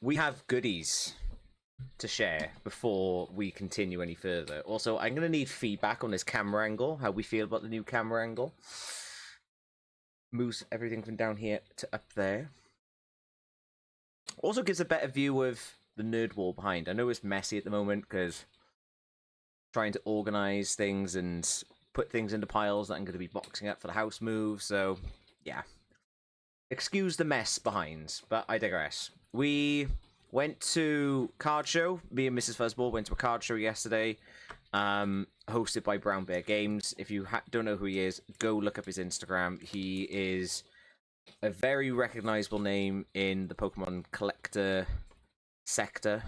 we have goodies to share before we continue any further. Also, I'm going to need feedback on this camera angle, how we feel about the new camera angle. Moves everything from down here to up there. Also gives a better view of the nerd wall behind. I know it's messy at the moment because trying to organize things and put things into piles that I'm going to be boxing up for the house move. So, yeah. Excuse the mess behind, but I digress. We went to card show. Me and Mrs. Fuzzball went to a card show yesterday, hosted by Brown Bear Games. If you don't know who he is, go look up his Instagram. He is a very recognizable name in the Pokemon collector sector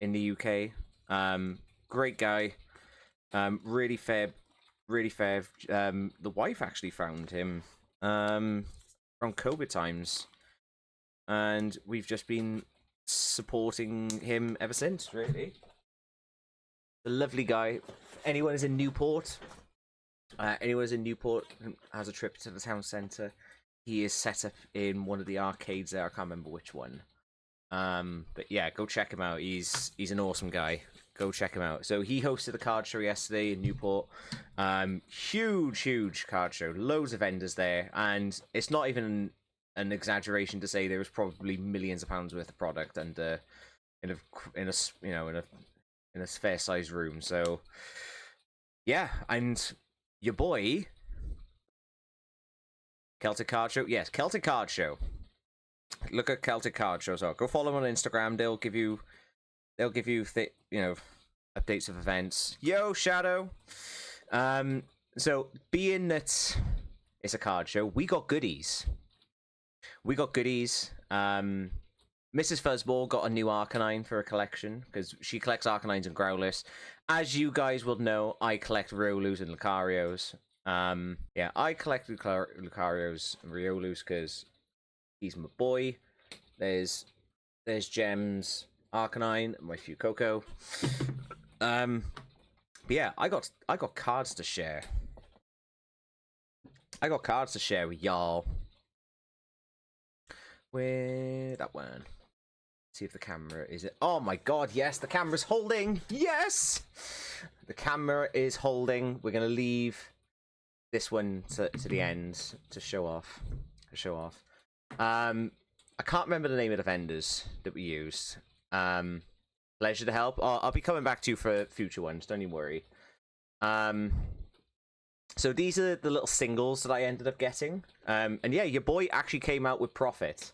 in the UK. Great guy. Really fair. The wife actually found him from COVID times, and we've just been supporting him ever since, really. A lovely guy. Anyone is in Newport, has a trip to the town centre, he is set up in one of the arcades there. I can't remember which one. But yeah, go check him out. He's an awesome guy. Go check him out. So he hosted a card show yesterday in Newport. Huge card show. Loads of vendors there, and it's not even an exaggeration to say there was probably millions of pounds worth of product under in a fair sized room. So yeah, and your boy Celtic Card Show. Yes, Celtic Card Show. Look at Celtic Card Show. So go follow them on Instagram. They'll give you updates of events. Yo, Shadow. So being that it's a card show, we got goodies. Mrs. Fuzzball got a new Arcanine for a collection because she collects Arcanines and Growlithe. As you guys will know, I collect Riolus and Lucarios. Yeah, I collect Lucarios and Riolus because he's my boy. There's Gems, Arcanine, and my Fuecoco. But yeah, I got cards to share. I got cards to share with y'all. Where that one? See if the camera is it. Oh my god, yes, the camera's holding. Yes, the camera is holding. We're gonna leave this one to the end to show off. I can't remember the name of the vendors that we used. Pleasure to help. I'll be coming back to you for future ones. Don't you worry. So these are the little singles that I ended up getting. And yeah, your boy actually came out with profit.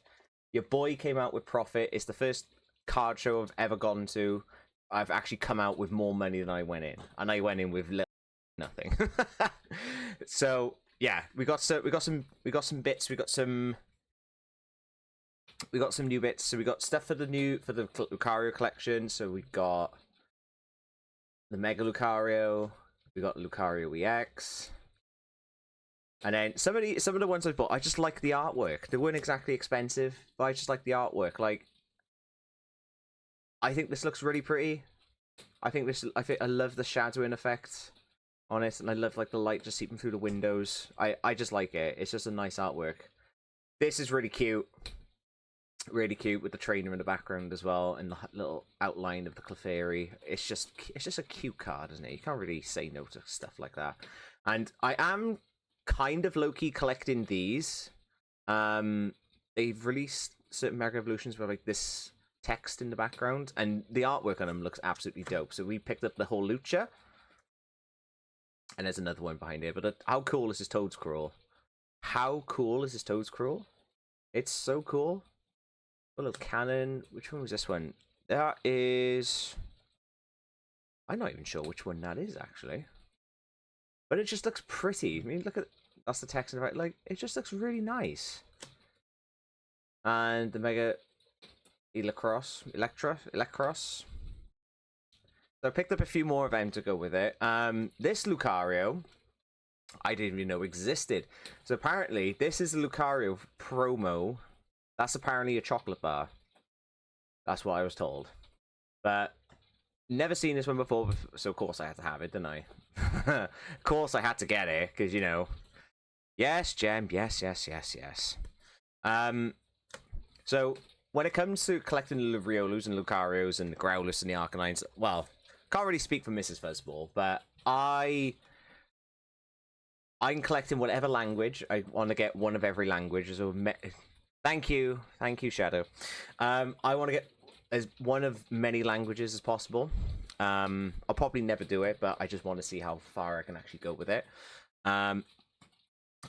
It's the first card show I've ever gone to. I've actually come out with more money than I went in, and I went in with nothing. So yeah, we got some bits. We got some new bits. So we got stuff for the Lucario collection. So we got the Mega Lucario. We got Lucario EX. And then some of the ones I bought, I just like the artwork. They weren't exactly expensive, but I just like the artwork. Like, I think this looks really pretty. I love the shadowing effect on it, and I love like the light just seeping through the windows. I just like it. It's just a nice artwork. This is really cute. Really cute with the trainer in the background as well, and the little outline of the Clefairy. It's just a cute card, isn't it? You can't really say no to stuff like that. And I am kind of low-key collecting these. They've released certain Mega Evolutions with like this text in the background, and the artwork on them looks absolutely dope. So we picked up the whole Lucha, and there's another one behind here. But how cool is this Toedscrawl? It's so cool. A little cannon. Which one was this one? That is... I'm not even sure which one that is, actually. But it just looks pretty. I mean, look at... That's the text in the right. Like, it just looks really nice. And the Mega Electros. So I picked up a few more of them to go with it. This Lucario, I didn't even know existed. So apparently, this is a Lucario promo. That's apparently a chocolate bar. That's what I was told. But never seen this one before, so of course I had to have it, didn't I? Of course I had to get it, because, you know. Yes, Gem. Yes. So when it comes to collecting the Riolus and Lucarios and the Growlers and the Arcanines, well, can't really speak for Mrs. Fuzzball, but I'm collecting whatever language. I want to get one of every language. So thank you, Shadow. I want to get as one of many languages as possible. I'll probably never do it, but I just want to see how far I can actually go with it. And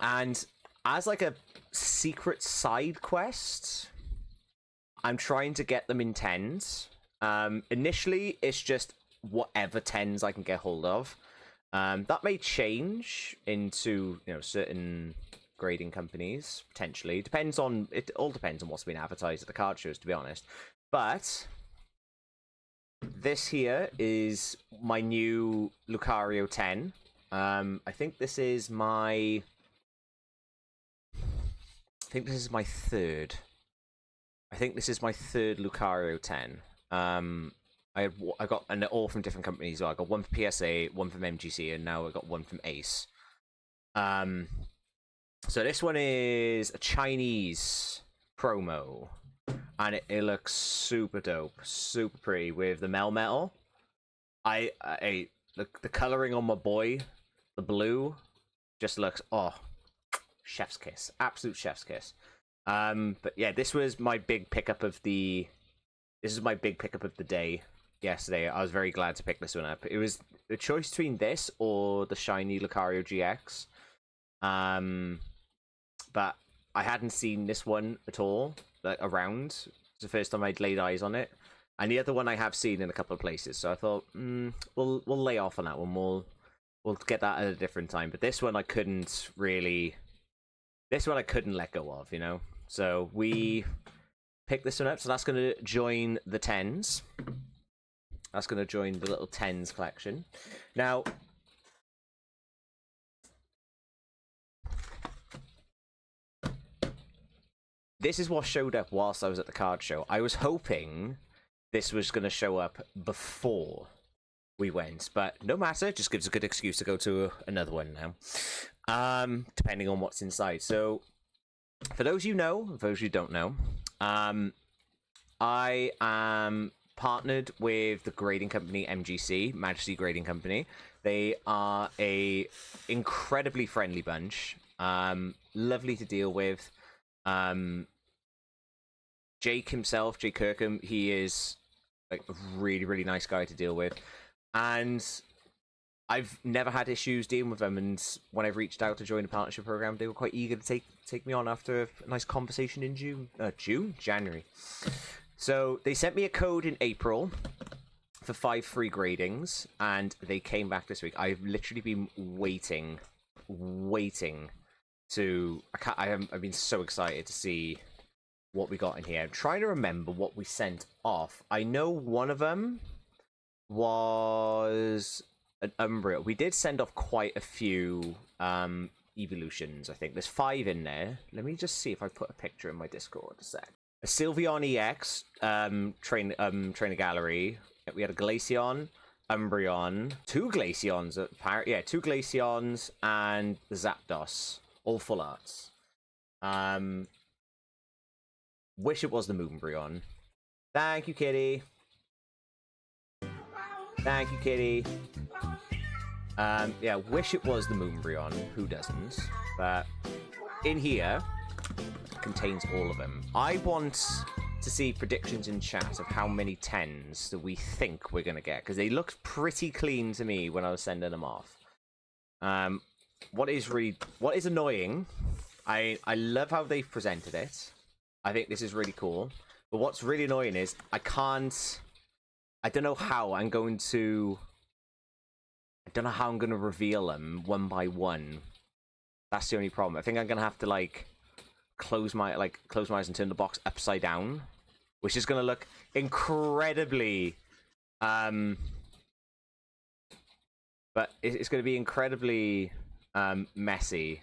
as like a secret side quest, I'm trying to get them in 10s. Initially, it's just whatever 10s I can get hold of. That may change into, you know, certain grading companies, potentially. It all depends on what's been advertised at the card shows, to be honest. But this here is my new Lucario 10. I think this is my third. I think this is my third Lucario 10. I got all from different companies. So I got one from PSA, one from MGC, and now I got one from Ace. So this one is a Chinese promo, and it looks super dope, super pretty with the Melmetal. The coloring on my boy, the blue, just looks chef's kiss, absolute chef's kiss. But yeah, this was my big pickup of the. This is my big pickup of the day. Yesterday, I was very glad to pick this one up. It was a choice between this or the shiny Lucario GX. But I hadn't seen this one at all, like, around. It's the first time I'd laid eyes on it. And the other one I have seen in a couple of places. So I thought, we'll lay off on that one. We'll get that at a different time. But this one I couldn't let go of, you know. So we picked this one up. So that's going to join the 10s. That's going to join the little 10s collection. Now, this is what showed up whilst I was at the card show. I was hoping this was going to show up before we went, but no matter. Just gives a good excuse to go to another one now, depending on what's inside. So, for those you know, for those you don't know, I am partnered with the grading company MGC, Majesty Grading Company. They are a incredibly friendly bunch, lovely to deal with. Jake himself, Jake Kirkham, he is like a really, really nice guy to deal with, and I've never had issues dealing with them. And when I've reached out to join the partnership program, they were quite eager to take me on after a nice conversation in January. So they sent me a code in April for 5 free gradings, and they came back this week. I've literally been waiting to. I've been so excited to see what we got in here. I'm trying to remember what we sent off. I know one of them was an Umbreon. We did send off quite a few evolutions. I think there's 5 in there. Let me just see if I put a picture in my Discord a sec. A Sylveon EX trainer gallery. We had a Glaceon, Umbreon, 2 Glaceons, 2 Glaceons, and the Zapdos, all full arts. Wish it was the Moonbreon. Thank you, kitty. Thank you, kitty. Yeah, wish it was the Moonbreon. Who doesn't? But in here contains all of them. I want to see predictions in chat of how many 10s that we think we're gonna get, because they looked pretty clean to me when I was sending them off. What is annoying, I love how they've presented it. I think this is really cool. But what's really annoying is I don't know how I'm going to reveal them one by one. That's the only problem. I think I'm gonna have to like close my eyes and turn the box upside down, which is gonna look incredibly but it's gonna be incredibly messy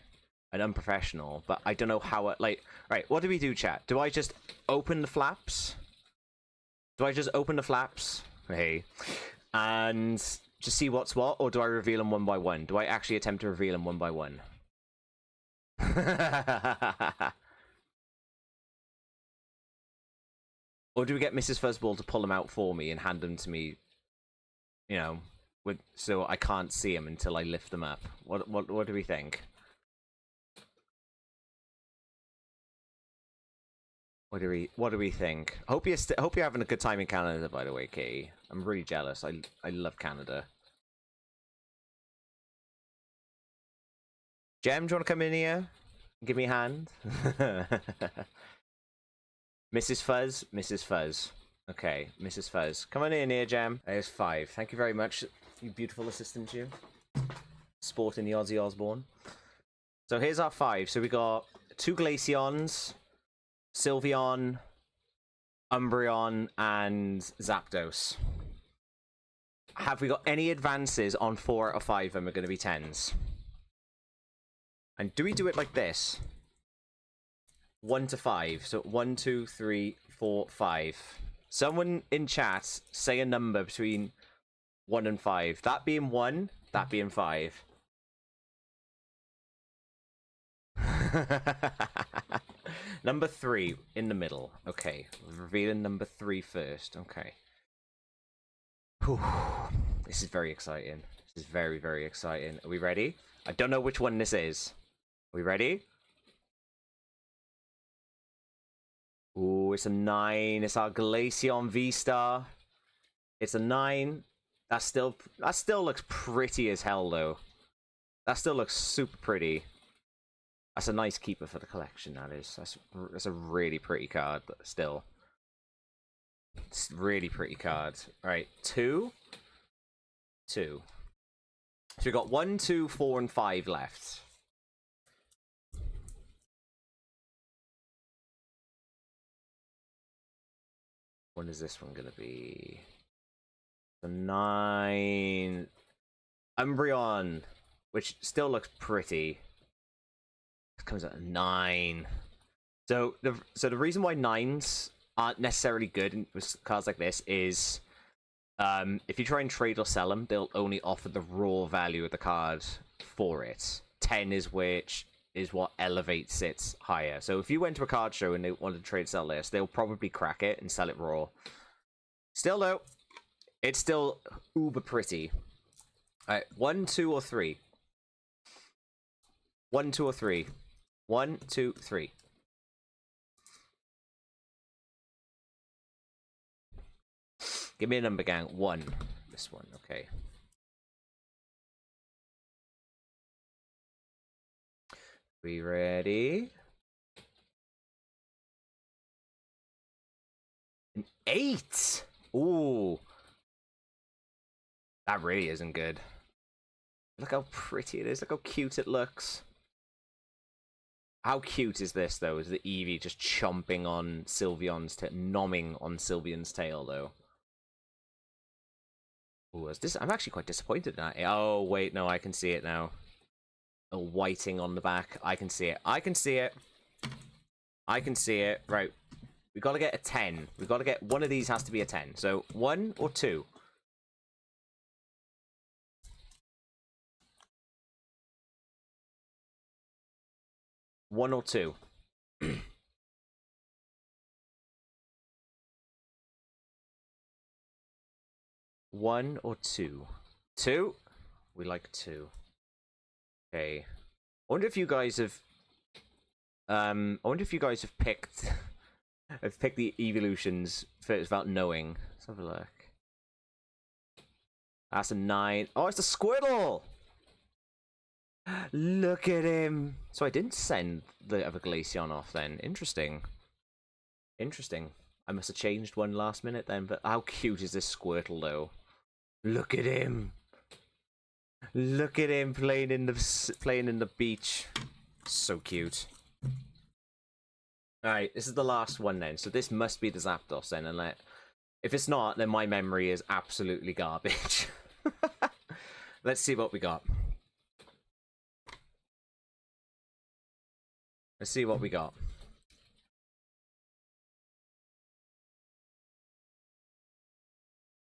and unprofessional. But I don't know how right, what do we do, chat? Do I just open the flaps? Hey, and just see what's what, or do I reveal them one by one? Do I actually attempt to reveal them one by one? Or do we get Mrs. Fuzzball to pull them out for me and hand them to me, you know, so I can't see them until I lift them up? What do we think? What do we think? Hope you're having a good time in Canada, by the way, Katie. I'm really jealous. I love Canada. Jem, do you want to come in here? Give me a hand. Mrs. Fuzz, Mrs. Fuzz. Okay, Mrs. Fuzz. Come on in here, Jem. There's 5. Thank you very much, you beautiful assistant, you. Sporting the Ozzy Osbourne. So here's our 5. So we got 2 Glaceons, Sylveon, Umbreon, and Zapdos. Have we got any advances on 4 out of 5 of them are going to be 10s? And do we do it like this? 1 to 5. So 1, 2, 3, 4, 5. Someone in chat say a number between 1 and 5. That being 1, that being 5. Number 3 in the middle. Okay, revealing number 3 first. Okay. Whew. This is very exciting. This is very, very exciting. Are we ready? I don't know which one this is. Are we ready? Ooh, it's a 9. It's our Glaceon V-Star. It's a 9. That still looks pretty as hell, though. That still looks super pretty. That's a nice keeper for the collection, that is. That's a really pretty card, but still. It's a really pretty card. Alright, 2. 2. So we've got 1, 2, 4, and 5 left. When is this one going to be? The 9. Umbreon, which still looks pretty. It comes at a 9. So the reason why 9s aren't necessarily good with cards like this is if you try and trade or sell them, they'll only offer the raw value of the card for it. 10 is what elevates it higher. So if you went to a card show and they wanted to trade sell this, they'll probably crack it and sell it raw. Still though, it's still uber pretty. Alright, 1, 2, or 3. 1, 2, or 3. 1, 2, 3. Give me a number, gang. 1. This one, okay. We ready? An 8! Ooh. That really isn't good. Look how pretty it is. Look how cute it looks. How cute is this, though? Is the Eevee just chomping on Sylveon's tail, nomming on Sylveon's tail, though? Ooh, I'm actually quite disappointed in that. Oh, wait, no, I can see it now. A whiting on the back. I can see it. I can see it. I can see it. Right. We've got to get a 10. We've got to get... One of these has to be a 10. So, 1 or 2? One or 2? 1 or 2? 2? We like 2. Okay. I wonder if you guys have... I wonder if you guys have picked... have picked the evolutions first without knowing. Let's have a look. That's a 9. Oh, it's a Squirtle! Look at him! So I didn't send the other Glaceon off then. Interesting. Interesting. I must have changed one last minute then, but how cute is this Squirtle though? Look at him! Look at him playing in the beach. So cute. Alright, this is the last one then. So this must be the Zapdos then, and if it's not, then my memory is absolutely garbage. Let's see what we got. Let's see what we got.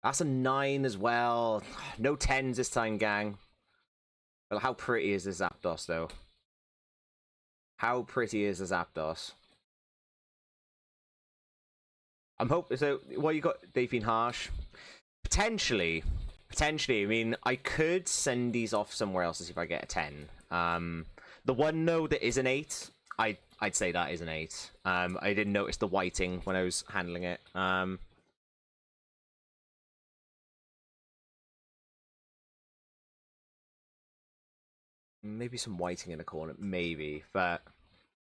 That's a 9 as well. No 10s this time, gang. Well, how pretty is this Zapdos, though? How pretty is this Zapdos? I'm hoping. So, what you got? They've been harsh. Potentially. Potentially. I mean, I could send these off somewhere else to see if I get a 10. The one node that is an 8, I'd say that is an 8. I didn't notice the whiting when I was handling it. Maybe some whiting in the corner, maybe, but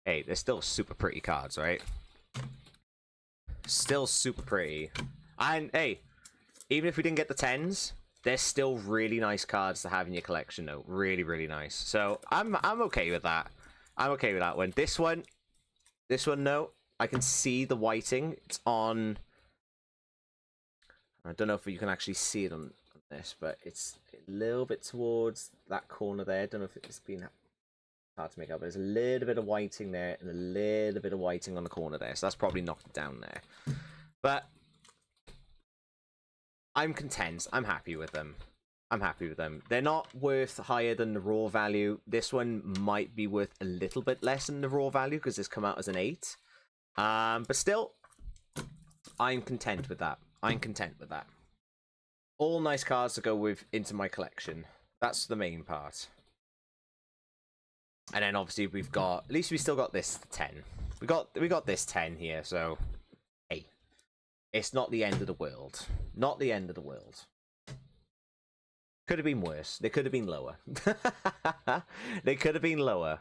hey, they're still super pretty cards, right? Still super pretty. And hey, even if we didn't get the 10s, they're still really nice cards to have in your collection, though. Really, really nice. So I'm okay with that. I'm okay with that one. This one, no. I can see the whiting. It's on. I don't know if you can actually see it on this, but it's a little bit towards that corner there. I don't know if it's been hard to make out, but there's a little bit of whiting there and a little bit of whiting on the corner there. So that's probably knocked it down there. But I'm content. I'm happy with them. I'm happy with them. They're not worth higher than the raw value. This one might be worth a little bit less than the raw value because it's come out as an 8. But still, I'm content with that. I'm content with that. All nice cards to go with into my collection. That's the main part. And then obviously we've got, at least we still got this 10. We got this 10 here, so hey. It's not the end of the world. Not the end of the world. Could have been worse. They could have been lower. They could have been lower.